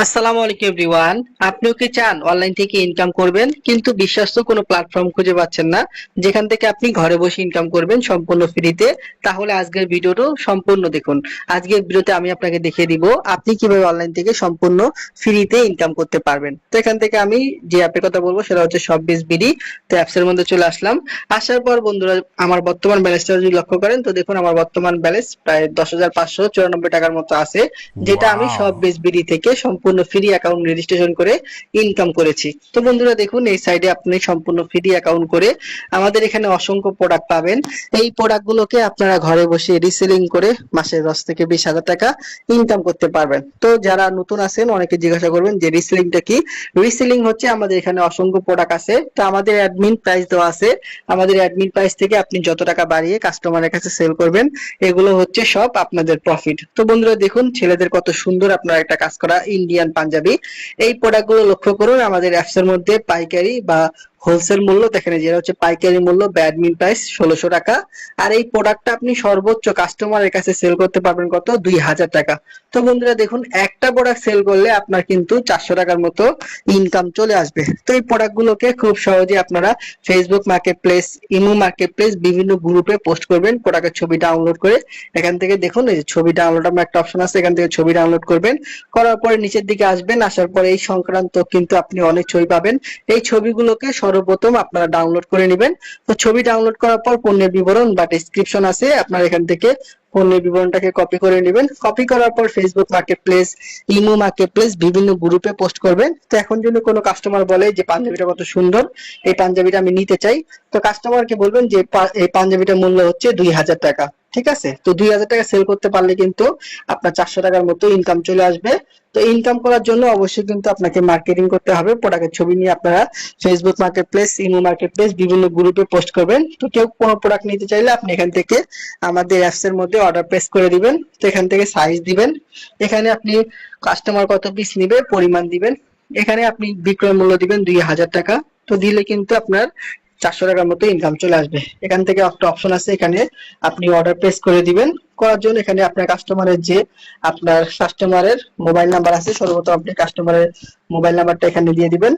আসসালামু আলাইকুম এভরিওয়ান। আপনিও কি চান অনলাইন থেকে ইনকাম করবেন কিন্তু বিশ্বস্ত কোনো প্ল্যাটফর্ম খুঁজে পাচ্ছেন না যেখান থেকে আপনি ঘরে বসে ইনকাম করবেন সম্পূর্ণ ফ্রিতে? তাহলে আজকের ভিডিওটা সম্পূর্ণ দেখুন। আজকের ভিডিওতে আমি আপনাকে দেখিয়ে দিব আপনি কিভাবে অনলাইন থেকে সম্পূর্ণ ফ্রিতে ইনকাম করতে পারবেন। তো এখান থেকে আমি যে অ্যাপের কথা বলবো সেটা হচ্ছে শপবিজ বিডি। তো অ্যাপসের মধ্যে চলে আসলাম। আসার পর বন্ধুরা আমার বর্তমান ব্যালেন্সটা যদি লক্ষ্য করেন তো দেখুন আমার বর্তমান ব্যালেন্স প্রায় 10,594 টাকার মতো আছে, যেটা আমি সব ওয়াও! বিসবিডি থেকে সম্পূর্ণ ফ্রি অ্যাকাউন্ট রেজিস্ট্রেশন করে ইনকাম করেছি। তো বন্ধুরা দেখুন এই সাইডে আপনি সম্পূর্ণ ফ্রি অ্যাকাউন্ট করে আমাদের এখানে অসংখ্য প্রোডাক্ট পাবেন। এই প্রোডাক্ট গুলোকে আপনারা ঘরে বসে রিসেলিং করে মাসে 10 থেকে 20 হাজার টাকা ইনকাম করতে পারবেন। তো যারা নতুন আছেন অনেকে জিজ্ঞাসা করবেন যে রিসেলিংটা কি। রিসেলিং হচ্ছে আমাদের এখানে অসংখ্য প্রোডাক্ট আছে, তো আমাদের অ্যাডমিন প্রাইস দেওয়া আছে। আমাদের অ্যাডমিন প্রাইস থেকে আপনি যত টাকা বাড়িয়ে কাস্টমারের কাছে সেল করবেন এগুলো হচ্ছে সব আপনাদের প্রফিট। তো বন্ধুরা দেখুন ছেলেদের কত সুন্দর আপনারা একটা কাজ করা ইন্ডিয়ান পাঞ্জাবি। এই প্রোডাক্ট গুলো লক্ষ্য করুন আমাদের অ্যাপস এর মধ্যে পাইকারি বা হোলসেল মূল্য দেখেন, যেটা হচ্ছে পাইকারি মূল্য অ্যাডমিন প্রাইস 1600 টাকা। আর এই প্রোডাক্টটা আপনি সর্বোচ্চ কাস্টমারের কাছে সেল করতে পারবেন কত, 2000 টাকা। তো বন্ধুরা দেখুন একটা প্রোডাক্ট সেল করলে আপনার কিন্তু 400 টাকার মতো ইনকাম চলে আসবে। তো এই প্রোডাক্ট গুলোকে খুব সহজে আপনারা Facebook market place, imo market place বিভিন্ন গ্রুপে পোস্ট করবেন প্রোডাক্টের ছবি ডাউনলোড করে। এখান থেকে দেখুন এই যে ছবি ডাউনলোড আমার একটা অপশন আছে, এখান থেকে ছবি ডাউনলোড করবেন। করার পরে নিচের দিকে আসবেন, আসার পরে এই সংক্রান্ত কিন্তু আপনি অনেক ছবি পাবেন। এই ছবিগুলোকে সর্বপ্রথম আপনারা ডাউনলোড করে নেবেন। তো ছবি ডাউনলোড করার পর পণ্যের বিবরণ বা ডেসক্রিপশন আছে, আপনারা এখান থেকে পণ্যের বিবরণটাকে কপি করে নেবেন। কপি করার পর Facebook market place, imo market place বিভিন্ন গ্রুপে পোস্ট করবেন। তো এখন যদি কোনো কাস্টমার বলে যে পাঞ্জাবিটা কত সুন্দর, এই পাঞ্জাবিটা আমি নিতে চাই, তো কাস্টমারকে বলবেন যে এই পাঞ্জাবিটার মূল্য হচ্ছে 2000 টাকা। ঠিক আছে, তো 2000 টাকা সেল করতে পারলে কিন্তু আপনার 400 টাকার মতো ইনকাম চলে আসবে। তো ইনকাম করার জন্য অবশ্যই কিন্তু আপনাকে মার্কেটিং করতে হবে। প্রোডাক্টের ছবি নিয়ে আপনারা Facebook market place, imo market place বিভিন্ন গ্রুপে পোস্ট করবেন। তো কেউ কোনো প্রোডাক্ট নিতে চাইলে আপনি এখান থেকে আমাদের অ্যাপস এর মধ্যে অর্ডার প্লেস করে দিবেন। তো এখান থেকে সাইজ দিবেন, এখানে আপনি কাস্টমার কত পিস নিবে পরিমাণ দিবেন, এখানে আপনি বিক্রয় মূল্য দিবেন 2000 টাকা। তো দিলে কিন্তু আপনার 400 টাকার মতো ইনকাম চলে আসবে। এখান থেকে একটা অপশন আছে, এখানে আপনি অর্ডার প্লেস করে দিবেন। করার জন্য এখানে আপনার কাস্টমারের মোবাইল নাম্বার আছে, সর্বপ্রথম আপনি কাস্টমারের মোবাইল নাম্বারটা এখানে দিয়ে দিবেন।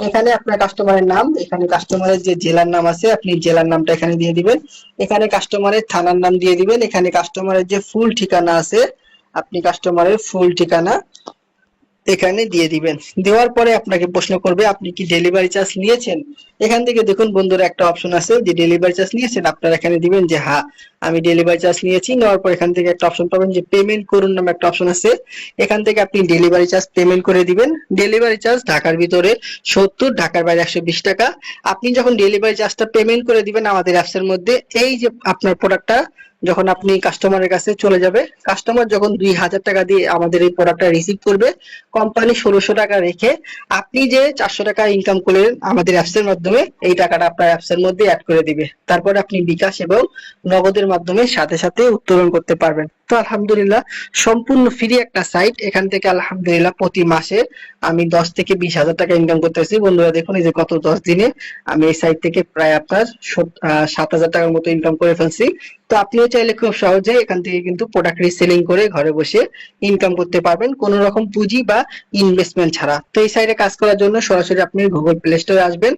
এখানে আপনার কাস্টমারের নাম, এখানে কাস্টমারের যে জেলার নাম আছে আপনি জেলার নামটা এখানে দিয়ে দিবেন। এখানে কাস্টমারের থানার নাম দিয়ে দিবেন। এখানে কাস্টমারের যে ফুল ঠিকানা আছে আপনি কাস্টমারের ফুল ঠিকানা এখানে দিয়ে দিবেন। দেওয়ার পরে আপনাকে প্রশ্ন করবে আপনি কি ডেলিভারি চার্জ নিয়েছেন। এখান থেকে দেখুন বন্ধুরা একটা অপশন আছে যে ডেলিভারি চার্জ নিয়েছেন, আপনারা এখানে দিবেন যে হ্যাঁ আমি ডেলিভারি চার্জ নিয়েছি। নেওয়ার পর এখান থেকে একটা অপশন পাবেন যে পেমেন্ট করুন নামে একটা অপশন আছে, এখান থেকে আপনি ডেলিভারি চার্জ পেমেন্ট করে দিবেন। ডেলিভারি চার্জ ঢাকার ভিতরে 70, ঢাকার বাইরে 120 টাকা। আপনি যখন ডেলিভারি চার্জটা পেমেন্ট করে দিবেন আমাদের অ্যাপস এর মধ্যে, এই যে আপনার প্রোডাক্টটা যখন আপনি কাস্টমারের কাছে চলে যাবে, কাস্টমার যখন 2000 টাকা দিয়ে আমাদের এই প্রোডাক্টটা রিসিভ করবে, কোম্পানি 1600 টাকা রেখে আপনি যে 400 টাকা ইনকাম করলেন আমাদের অ্যাপস এর মাধ্যমে, এই টাকাটা আপনার অ্যাপস এর মধ্যে অ্যাড করে দিবে। তারপরে আপনি বিকাশ এবং নগদের মাধ্যমে সাথে সাথে উত্তোলন করতে পারবেন। তো আলহামদুলিল্লাহ সম্পূর্ণ ফ্রি একটা সাইট। এখান থেকে আলহামদুলিল্লাহ প্রতি মাসে আমি 10 থেকে 20 হাজার টাকা ইনকাম করতেছি। বন্ধুরা দেখুন এই যে গত 10 দিনে আমি এই সাইট থেকে প্রায় আপনার 7,000 টাকার মতো ইনকাম করে ফেলছি। তো আপনিও চাইলে খুব সহজে এখান থেকে কিন্তু প্রোডাক্ট রিসেলিং করে ঘরে বসে ইনকাম করতে পারবেন কোনো রকম পুঁজি বা ইনভেস্টমেন্ট ছাড়া। তো এই সাইটে কাজ করার জন্য সরাসরি আপনি গুগল প্লে স্টোরে আসবেন।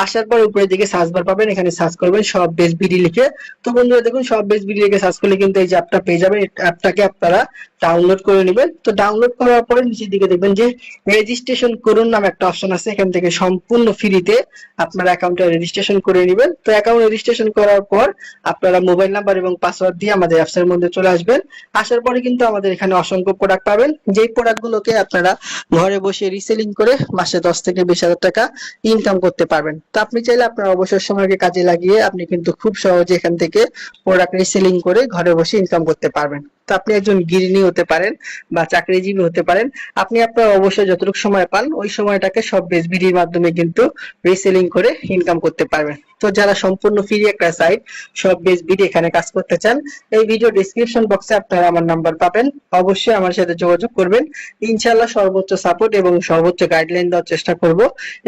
আসার পর উপরের দিকে সার্চ বার পাবেন, এখানে সার্চ করবেন সব বেস বিডি লিখে। তো বন্ধুরা দেখুন সব বেস বিডি লিখে সার্চ করলে কিন্তু এই যে অ্যাপটা পেয়ে যাবেন। এই অ্যাপটাকে আপনারা ডাউনলোড করে নেবেন। তো ডাউনলোড করার পরে নিচের দিকে দেখবেন যে রেজিস্ট্রেশন করুন নামে একটা অপশন আছে, এখান থেকে সম্পূর্ণ ফ্রিতে আপনার অ্যাকাউন্টটা রেজিস্ট্রেশন করে নেবেন। তো অ্যাকাউন্ট রেজিস্ট্রেশন করার পর আপনারা মোবাইল নাম্বার এবং পাসওয়ার্ড দিয়ে আমাদের অ্যাপস এর মধ্যে চলে আসবেন। আসার পরে কিন্তু আমাদের এখানে অসংখ্য প্রোডাক্ট পাবেন, যেই প্রোডাক্ট গুলোকে আপনারা ঘরে বসে রিসেলিং করে মাসে 10 থেকে 20 হাজার টাকা ইনকাম করতে পারবেন। তো আপনি চাইলে আপনার অবসর সময়কে কাজে লাগিয়ে আপনি কিন্তু খুব সহজে এখান থেকে প্রোডাক্ট রিসেলিং করে ঘরে বসে ইনকাম করতে পারবেন। তো আপনি একজন গৃহিণী হতে পারেন বা চাকরিজীবী হতে পারেন, আপনি আপনার অবশ্যই যতটুকু সময় পান ওই সময়টাকে সব বেসবিডির মাধ্যমে কিন্তু রিসেলিং করে ইনকাম করতে পারবেন। তো যারা সম্পূর্ণ ফ্রি একটা সাইট সব বেস ভিডিও এখানে কাজ করতে চান, এই ভিডিও ডেসক্রিপশন বক্সে আপনারা আমার নাম্বার পাবেন, অবশ্যই আমার সাথে যোগাযোগ করবেন। ইনশাআল্লাহ সর্বোচ্চ সাপোর্ট এবং সর্বোচ্চ গাইডলাইন দেওয়ার চেষ্টা করব,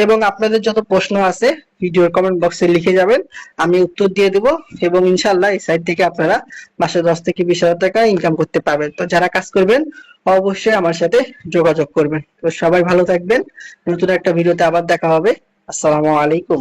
এবং আপনাদের যত প্রশ্ন আছে ভিডিওর কমেন্ট বক্সে লিখে যাবেন, আমি উত্তর দিয়ে দেব, এবং ইনশাআল্লাহ এই সাইট থেকে আপনারা মাসে 10 থেকে 20,000 টাকা ইনকাম করতে পারবেন। তো যারা কাজ করবেন অবশ্যই আমার সাথে যোগাযোগ করবেন। তো সবাই ভালো থাকবেন, নতুন একটা ভিডিওতে আবার দেখা হবে। আসসালামু আলাইকুম।